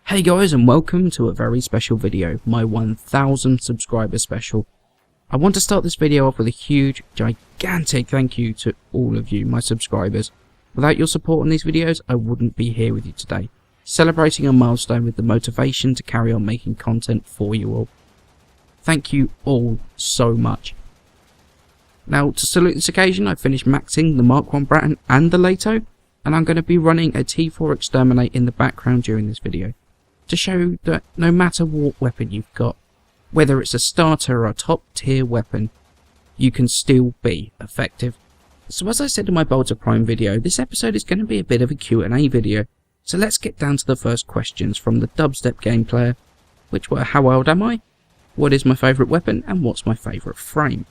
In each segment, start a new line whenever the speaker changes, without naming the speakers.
Hey guys, and welcome to a very special video, my 1000 subscriber special. I want to start this video off with a huge, gigantic thank you to all of you, my subscribers. Without your support on these videos, I wouldn't be here with you today, celebrating a milestone with the motivation to carry on making content for you all. Thank you all so much. Now, to salute this occasion, I've finished maxing the Mark 1 Bratton and the Lato, and I'm going to be running a T4 Exterminate in the background during this video, to show that no matter what weapon you've got, whether it's a starter or a top tier weapon, you can still be effective. So as I said in my Bolter Prime video, this episode is going to be a bit of a Q&A video, so let's get down to the first questions from the Dubstep game player, which were: how old am I, what is my favourite weapon, and what's my favourite frame?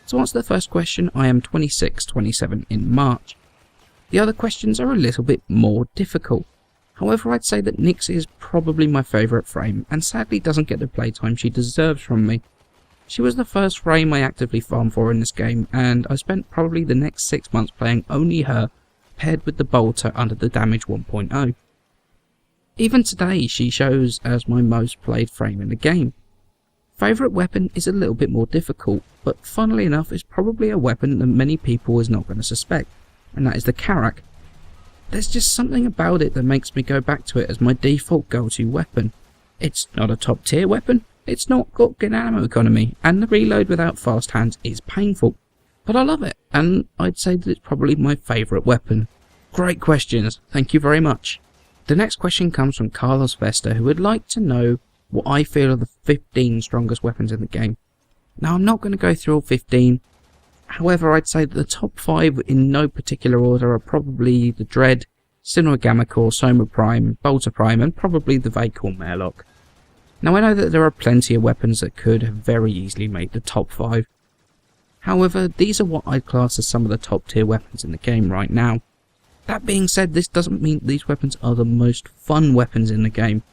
To answer the first question, I am 27 in March. The other questions are a little bit more difficult. However, I'd say that Nyx is probably my favourite frame, and sadly doesn't get the playtime she deserves from me. She was the first frame I actively farmed for in this game, and I spent probably the next 6 months playing only her, paired with the Bolter under the Damage 1.0. Even today, she shows as my most played frame in the game. Favourite weapon is a little bit more difficult, but funnily enough is probably a weapon that many people is not going to suspect, and that is the Karak. There's just something about it that makes me go back to it as my default go-to weapon. It's not a top tier weapon, it's not got good ammo economy, and the reload without fast hands is painful. But I love it, and I'd say that it's probably my favourite weapon. Great questions, thank you very much. The next question comes from Carlos Vesta, who would like to know what I feel are the 15 strongest weapons in the game. Now, I'm not going to go through all 15, however I'd say that the top 5 in no particular order are probably the Dread, Sinnoh Gammacore, Soma Prime, Bolter Prime, and probably the Vaykor Murloc. Now, I know that there are plenty of weapons that could have very easily made the top 5. However, these are what I'd class as some of the top tier weapons in the game right now. That being said, this doesn't mean these weapons are the most fun weapons in the game,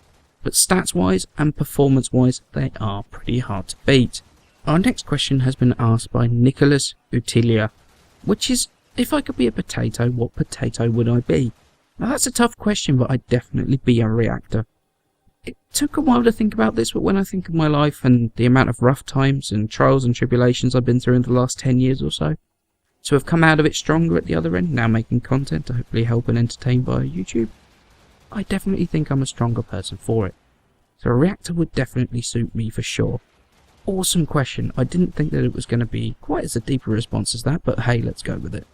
but stats wise and performance wise they are pretty hard to beat. Our next question has been asked by Nicholas Utilia, which is, if I could be a potato, what potato would I be? Now that's a tough question, but I'd definitely be a reactor. It took a while to think about this, but when I think of my life and the amount of rough times and trials and tribulations I've been through in the last 10 years or so, to have come out of it stronger at the other end, now making content to hopefully help and entertain via YouTube, I definitely think I'm a stronger person for it. So a reactor would definitely suit me for sure. Awesome question. I didn't think that it was going to be quite as a deeper response as that, but hey, let's go with it.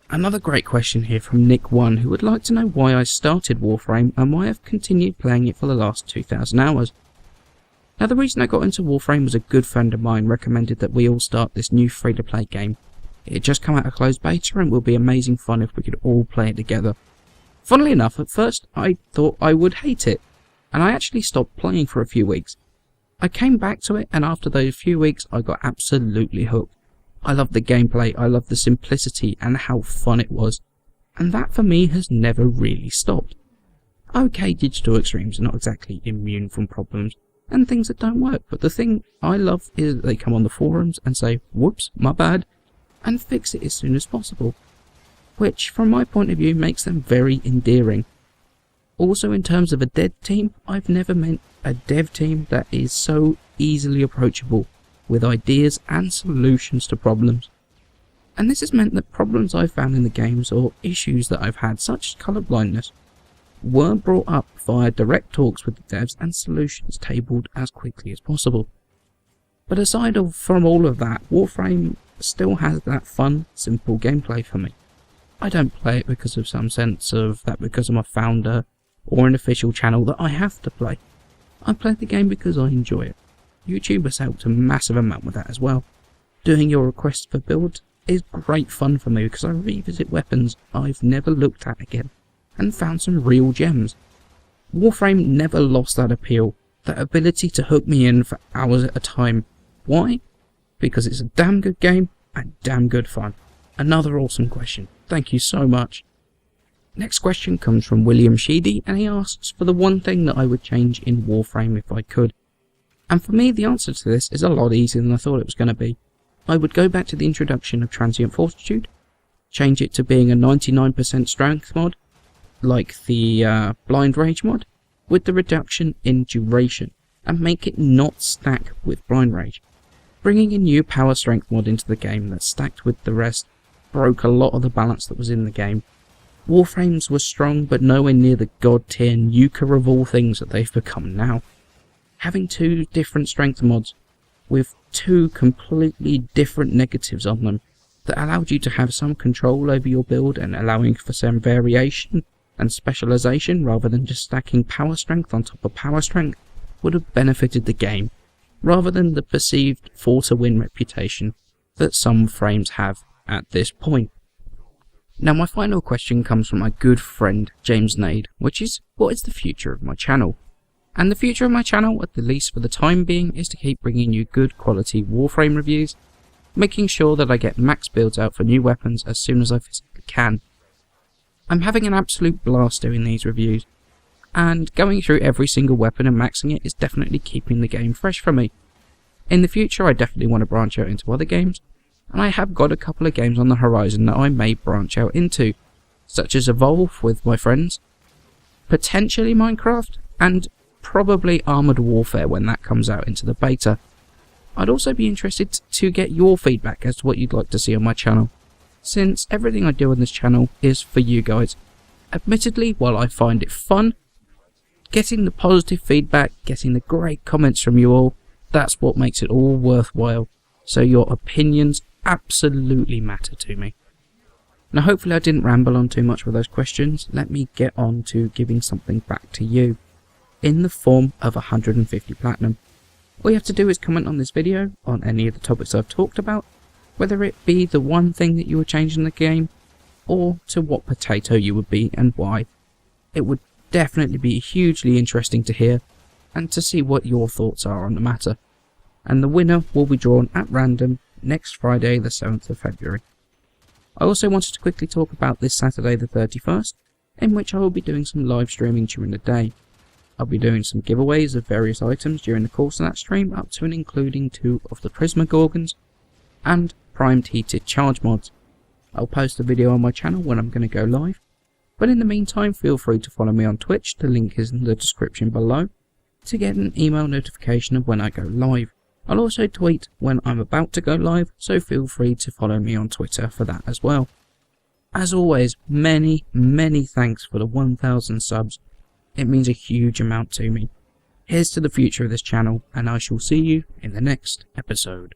Another great question here from Nick1, who would like to know why I started Warframe and why I've continued playing it for the last 2,000 hours. Now, the reason I got into Warframe was a good friend of mine recommended that we all start this new free-to-play game. It had just come out of closed beta and would be amazing fun if we could all play it together. Funnily enough, at first I thought I would hate it, and I actually stopped playing for a few weeks. I came back to it, and after those few weeks I got absolutely hooked. I loved the gameplay, I loved the simplicity and how fun it was, and that for me has never really stopped. Okay, digital extremes are not exactly immune from problems and things that don't work, but the thing I love is that they come on the forums and say, whoops, my bad, and fix it as soon as possible, which from my point of view makes them very endearing. Also, in terms of a dev team, I've never met a dev team that is so easily approachable with ideas and solutions to problems. And this has meant that problems I've found in the games or issues that I've had, such as colourblindness, were brought up via direct talks with the devs and solutions tabled as quickly as possible. But aside from all of that, Warframe still has that fun, simple gameplay for me. I don't play it because of some sense of that because I'm a founder or an official channel that I have to play. I play the game because I enjoy it. YouTube has helped a massive amount with that as well. Doing your requests for builds is great fun for me because I revisit weapons I've never looked at again and found some real gems. Warframe never lost that appeal, that ability to hook me in for hours at a time. Why? Because it's a damn good game and damn good fun. Another awesome question. Thank you so much. Next question comes from William Sheedy, and he asks for the one thing that I would change in Warframe if I could. And for me, the answer to this is a lot easier than I thought it was going to be. I would go back to the introduction of Transient Fortitude, change it to being a 99% strength mod, like the Blind Rage mod, with the reduction in duration and make it not stack with Blind Rage. Bringing a new power strength mod into the game that stacked with the rest broke a lot of the balance that was in the game. Warframes were strong, but nowhere near the god tier nuker of all things that they've become now. Having two different strength mods with two completely different negatives on them that allowed you to have some control over your build and allowing for some variation and specialization rather than just stacking power strength on top of power strength would have benefited the game, rather than the perceived for-to-win reputation that some frames have at this point. Now my final question comes from my good friend James Nade, which is, what is the future of my channel? And the future of my channel, at the least for the time being, is to keep bringing you good quality Warframe reviews, making sure that I get max builds out for new weapons as soon as I physically can. I'm having an absolute blast doing these reviews, and going through every single weapon and maxing it is definitely keeping the game fresh for me. In the future I definitely want to branch out into other games, and I have got a couple of games on the horizon that I may branch out into, such as Evolve with my friends, potentially Minecraft, and probably Armoured Warfare when that comes out into the beta. I'd also be interested to get your feedback as to what you'd like to see on my channel, since everything I do on this channel is for you guys. Admittedly, while I find it fun, getting the positive feedback, getting the great comments from you all, that's what makes it all worthwhile. So your opinions absolutely matter to me. Now hopefully I didn't ramble on too much with those questions. Let me get on to giving something back to you, in the form of 150 platinum. All you have to do is comment on this video on any of the topics I've talked about, whether it be the one thing that you would change in the game, or to what potato you would be and why. It would definitely be hugely interesting to hear, and to see what your thoughts are on the matter. And the winner will be drawn at random next Friday the 7th of February. I also wanted to quickly talk about this Saturday the 31st, in which I will be doing some live streaming during the day. I'll be doing some giveaways of various items during the course of that stream, up to and including 2 of the Prismagorgons and primed heated charge mods. I'll post a video on my channel when I'm going to go live, but in the meantime feel free to follow me on Twitch, the link is in the description below, to get an email notification of when I go live. I'll also tweet when I'm about to go live, so feel free to follow me on Twitter for that as well. As always, many thanks for the 1000 subs. It means a huge amount to me. Here's to the future of this channel, and I shall see you in the next episode.